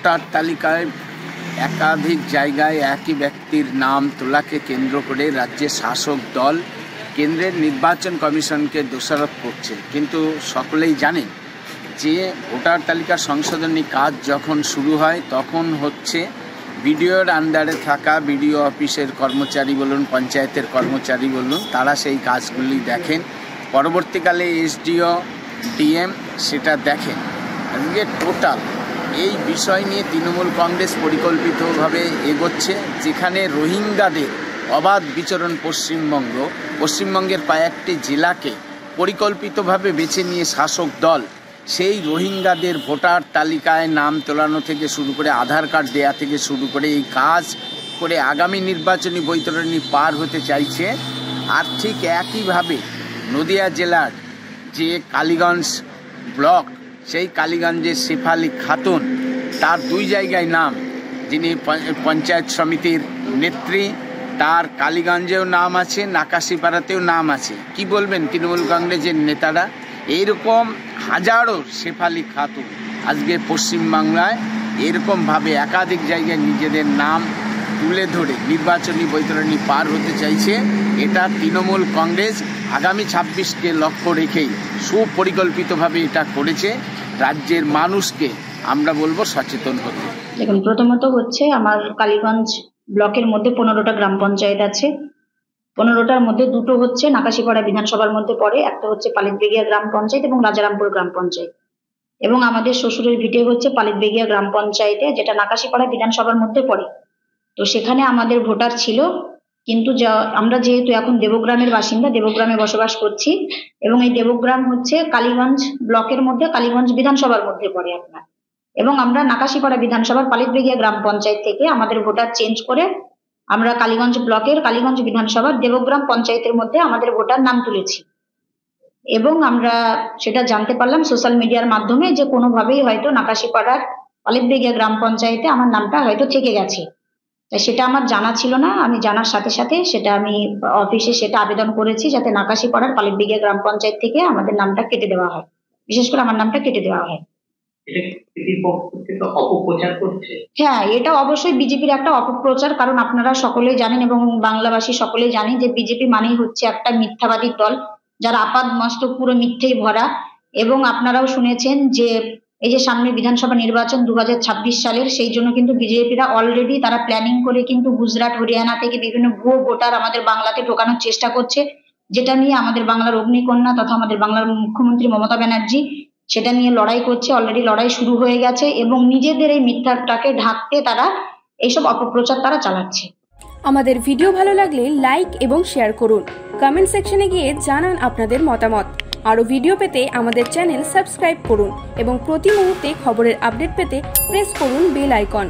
Voter তালিকায় একাধিক জায়গায় একই ব্যক্তির নাম তোলাকে কেন্দ্র করে রাজ্যের শাসক দল কেন্দ্রের নির্বাচন কমিশনকে দোষারোপ করছে। কিন্তু সকলেই জানেন যে ভোটার তালিকা সংশোধনী কাজ যখন শুরু হয় তখন হচ্ছে বিডিওর আন্ডারে থাকা বিডিও অফিসের কর্মচারী বলুন, পঞ্চায়েতের কর্মচারী বলুন, তারা সেই কাজগুলি দেখেন। পরবর্তীকালে এসডিও, ডিএম সেটা দেখেন। আজকে টোটাল এই বিষয় নিয়ে তৃণমূল কংগ্রেস পরিকল্পিতভাবে এগোচ্ছে, যেখানে রোহিঙ্গাদের অবাধ বিচরণ পশ্চিমবঙ্গের কয়েকটি জেলাকে পরিকল্পিতভাবে বেছে নিয়ে শাসক দল সেই রোহিঙ্গাদের ভোটার তালিকায় নাম তোলানো থেকে শুরু করে আধার কার্ড দেয়া থেকে শুরু করে এই কাজ করে আগামী নির্বাচনী বৈতরণী পার হতে চাইছে। আর ঠিক একইভাবে নদিয়া জেলার যে কালীগঞ্জ ব্লক, সেই কালীগঞ্জের শেফালি খাতুন, তার 2 জায়গায় নাম, যিনি পঞ্চায়েত সমিতির নেত্রী, তার কালীগঞ্জেও নাম আছে, নাকাশিপাড়াতেও নাম আছে। কি বলবেন তৃণমূল কংগ্রেসের নেতারা? এইরকম হাজারো শেফালি খাতুন আজকে পশ্চিমবাংলায় এরকমভাবে একাধিক জায়গায় নিজেদের নাম তুলে ধরে নির্বাচনী বৈতরণী পার হতে চাইছে। এটা তৃণমূল কংগ্রেস আগামী 26কে লক্ষ্য রেখেই সুপরিকল্পিতভাবে এটা করেছে। রাজ্যের মানুষকে আমরা বলবো সচেতন হতে। দেখুন, প্রথমত হচ্ছে আমার কালীগঞ্জ ব্লকের মধ্যে 15টা গ্রাম পঞ্চায়েত আছে। 15টার মধ্যে 2টো হচ্ছে নাকাশিপাড়া বিধানসভার মধ্যে পড়ে, একটা হচ্ছে পালিতবেগিয়া গ্রাম পঞ্চায়েত এবং রাজারামপুর গ্রাম পঞ্চায়েত। এবং আমাদের শ্বশুরের ভিটে হচ্ছে পালিতবেগিয়া গ্রাম পঞ্চায়েতে, যেটা নাকাশিপাড়া বিধানসভার মধ্যে পড়ে। তো সেখানে আমাদের ভোটার ছিল, কিন্তু আমরা যেহেতু এখন দেবগ্রামের বাসিন্দা, দেবগ্রামে বসবাস করছি, এবং এই দেবগ্রাম হচ্ছে কালীগঞ্জ ব্লকের মধ্যে, কালীগঞ্জ বিধানসভার মধ্যে পড়ে আপনার। এবং আমরা নাকাশিপাড়া বিধানসভার পালিতবেগিয়া গ্রাম পঞ্চায়েত থেকে আমাদের ভোটার চেঞ্জ করে আমরা কালীগঞ্জ ব্লকের কালীগঞ্জ বিধানসভার দেবগ্রাম পঞ্চায়েতের মধ্যে আমাদের ভোটার নাম তুলেছি। এবং আমরা সেটা জানতে পারলাম সোশ্যাল মিডিয়ার মাধ্যমে যে কোনোভাবেই হয়তো নাকাশিপাড়ার পালিতবেগিয়া গ্রাম পঞ্চায়েতে আমার নামটা হয়তো থেকে গেছে। তাই সেটা আমার জানা ছিল না। আমি জানার সাথে সাথে সেটা আমি অফিসে সেটা আবেদন করেছি যাতে নাকাশিপাড়ার পালিতবেগিয়া গ্রাম পঞ্চায়েত থেকে আমাদের নামটা কেটে দেওয়া হয়, বিশেষ করে আমার নামটা কেটে দেওয়া হয়। হ্যাঁ, এটা অবশ্যই বিজেপির একটা অপপ্রচার। কারণ আপনারা সকলেই জানেন এবং বাংলাবাসী সকলেই জানেন যে বিজেপি মানেই হচ্ছে একটা মিথ্যাবাদী দল, যারা আপাদ মস্তক পুরো মিথ্যেই ভরা। এবং আপনারাও শুনেছেন যে এই যে সামনে বিধানসভা নির্বাচন 2026 সালের, সেই জন্য কিন্তু বিজেপিরা অলরেডি তারা প্ল্যানিং করে কিন্তু গুজরাট, হরিয়ানা থেকে বিভিন্ন ভুয়ো ভোটার আমাদের বাংলাতে ঢোকানোর চেষ্টা করছে, যেটা নিয়ে আমাদের বাংলার অগ্নিকন্যা তথা আমাদের বাংলার মুখ্যমন্ত্রী মমতা ব্যানার্জি সেটা নিয়ে লড়াই করছে। অলরেডি লড়াই শুরু হয়ে গেছে এবং নিজেদের এই মিথ্যাটাকে ঢাকতে তারা এইসব অপপ্রচার তারা চালাচ্ছে। আমাদের ভিডিও ভালো লাগলে লাইক এবং শেয়ার করুন। কমেন্ট সেকশনে গিয়ে জানান আপনাদের মতামত। আরও ভিডিও পেতে আমাদের চ্যানেল সাবস্ক্রাইব করুন এবং প্রতি মুহূর্তে খবরের আপডেট পেতে প্রেস করুন বেল আইকন।